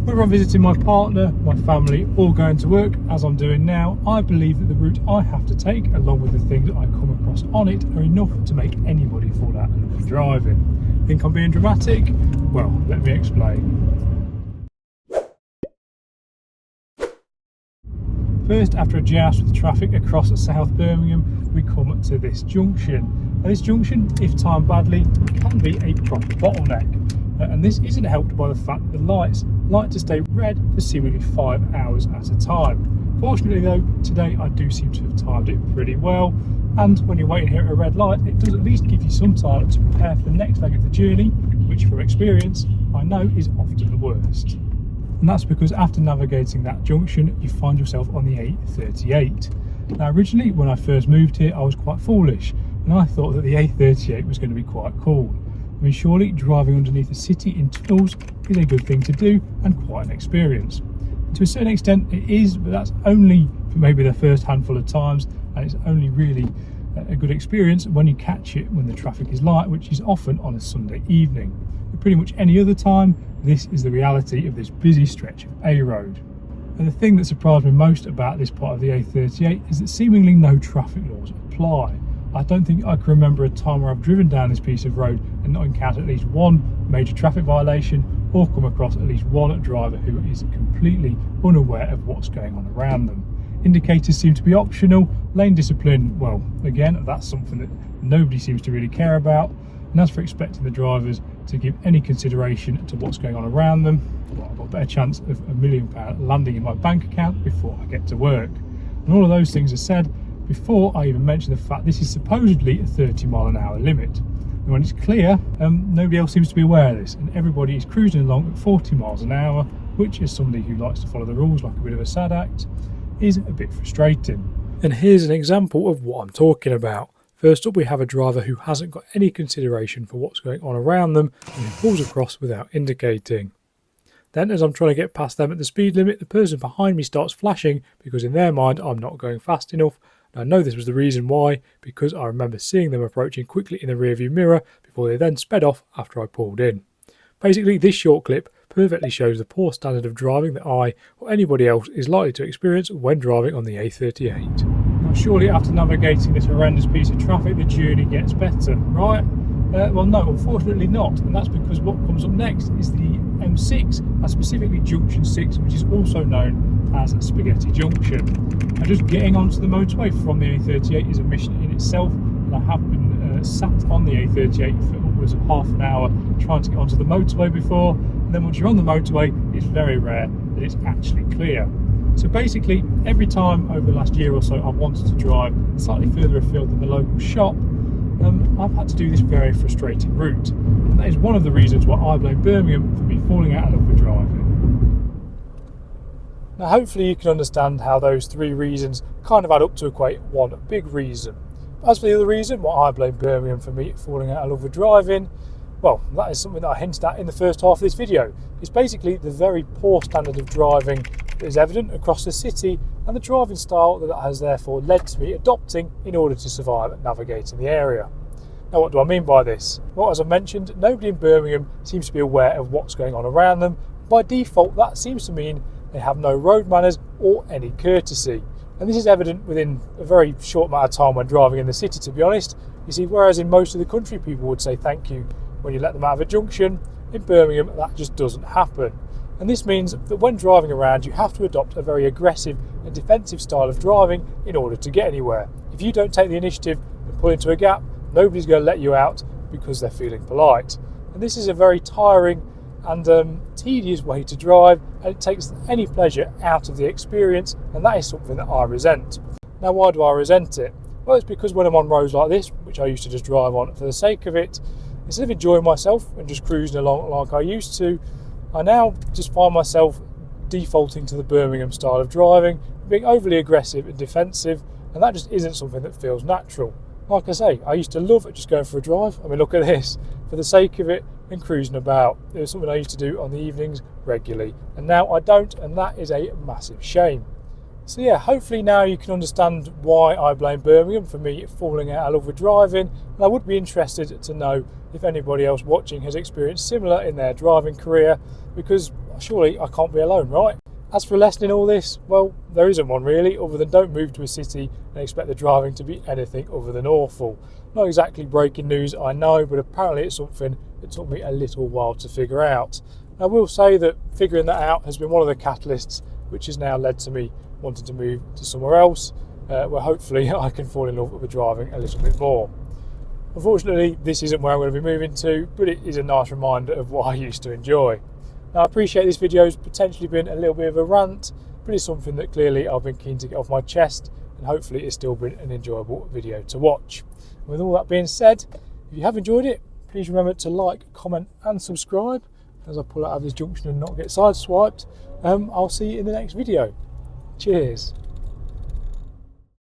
Whether I'm visiting my partner, my family, or going to work, as I'm doing now, I believe that the route I have to take, along with the things that I come across on it, are enough to make anybody fall out of love with driving. Think I'm being dramatic? Well, let me explain. First, after a joust with traffic across South Birmingham, we come to this junction. Now, this junction, if timed badly, can be a proper bottleneck. And this isn't helped by the fact that the lights like to stay red for seemingly 5 hours at a time. Fortunately though, today I do seem to have timed it pretty well, and when you're waiting here at a red light, it does at least give you some time to prepare for the next leg of the journey, which from experience I know is often the worst. And that's because after navigating that junction, you find yourself on the A38. Now originally when I first moved here, I was quite foolish, and I thought that the A38 was going to be quite cool. I mean, surely driving underneath the city in tunnels is a good thing to do and quite an experience. To a certain extent it is, but that's only for maybe the first handful of times, and it's only really a good experience when you catch it when the traffic is light, which is often on a Sunday evening. But pretty much any other time, this is the reality of this busy stretch of A road. And the thing that surprised me most about this part of the A38 is that seemingly no traffic laws apply. I don't think I can remember a time where I've driven down this piece of road and not encountered at least one major traffic violation or come across at least one driver who is completely unaware of what's going on around them. Indicators seem to be optional. Lane discipline, well, again, that's something that nobody seems to really care about. And as for expecting the drivers to give any consideration to what's going on around them, well, I've got a better chance of £1 million landing in my bank account before I get to work. And all of those things are said before I even mention the fact this is supposedly a 30-mile-an-hour limit. And when it's clear, nobody else seems to be aware of this, and everybody is cruising along at 40 miles an hour, which, as somebody who likes to follow the rules like a bit of a sad act, is a bit frustrating. And here's an example of what I'm talking about. First up, we have a driver who hasn't got any consideration for what's going on around them and who pulls across without indicating. Then, as I'm trying to get past them at the speed limit, the person behind me starts flashing because in their mind I'm not going fast enough. I know this was the reason why, because I remember seeing them approaching quickly in the rearview mirror before they then sped off after I pulled in. Basically, this short clip perfectly shows the poor standard of driving that I or anybody else is likely to experience when driving on the A38. Now surely after navigating this horrendous piece of traffic, the journey gets better, right? Well no, unfortunately not, and that's because what comes up next is the M6, and specifically Junction 6, which is also known as Spaghetti Junction. Now just getting onto the motorway from the A38 is a mission in itself, and I have been sat on the A38 for upwards of half an hour trying to get onto the motorway before, and then once you're on the motorway, it's very rare that it's actually clear. So basically, every time over the last year or so I've wanted to drive slightly further afield than the local shop, I've had to do this very frustrating route, and that is one of the reasons why I blame Birmingham for me falling out of love with driving. Now hopefully you can understand how those three reasons kind of add up to equate one big reason. As for the other reason why I blame Birmingham for me falling out of love with driving, well, that is something that I hinted at in the first half of this video. It's basically the very poor standard of driving that is evident across the city, and the driving style that has therefore led to me adopting in order to survive at navigating the area. Now what do I mean by this? Well, as I mentioned, nobody in Birmingham seems to be aware of what's going on around them. By default, that seems to mean they have no road manners or any courtesy. And this is evident within a very short amount of time when driving in the city, to be honest. You see, whereas in most of the country people would say thank you when you let them out of a junction, in Birmingham that just doesn't happen. And this means that when driving around, you have to adopt a very aggressive and defensive style of driving in order to get anywhere. If you don't take the initiative and pull into a gap, nobody's going to let you out because they're feeling polite. And this is a very tiring and tedious way to drive, and it takes any pleasure out of the experience, and that is something that I resent. Now why do I resent it? Well, it's because when I'm on roads like this, which I used to just drive on for the sake of it, instead of enjoying myself and just cruising along like I used to, I now just find myself defaulting to the Birmingham style of driving, being overly aggressive and defensive, and that just isn't something that feels natural. Like I say, I used to love just going for a drive. I mean, look at this, for the sake of it and cruising about. It was something I used to do on the evenings regularly, and now I don't, and that is a massive shame. So yeah, hopefully now you can understand why I blame Birmingham for me falling out of love with driving, and I would be interested to know if anybody else watching has experienced similar in their driving career, because surely I can't be alone, right? As for a lesson in all this, well, there isn't one really, other than don't move to a city and expect the driving to be anything other than awful. Not exactly breaking news, I know, but apparently it's something that took me a little while to figure out. I will say that figuring that out has been one of the catalysts which has now led to me wanting to move to somewhere else, where hopefully I can fall in love with driving a little bit more. Unfortunately, this isn't where I'm going to be moving to, but it is a nice reminder of what I used to enjoy. Now, I appreciate this video's potentially been a little bit of a rant, but it's something that clearly I've been keen to get off my chest, and hopefully it's still been an enjoyable video to watch. And with all that being said, if you have enjoyed it, please remember to like, comment and subscribe as I pull out of this junction and not get sideswiped. I'll see you in the next video. Cheers.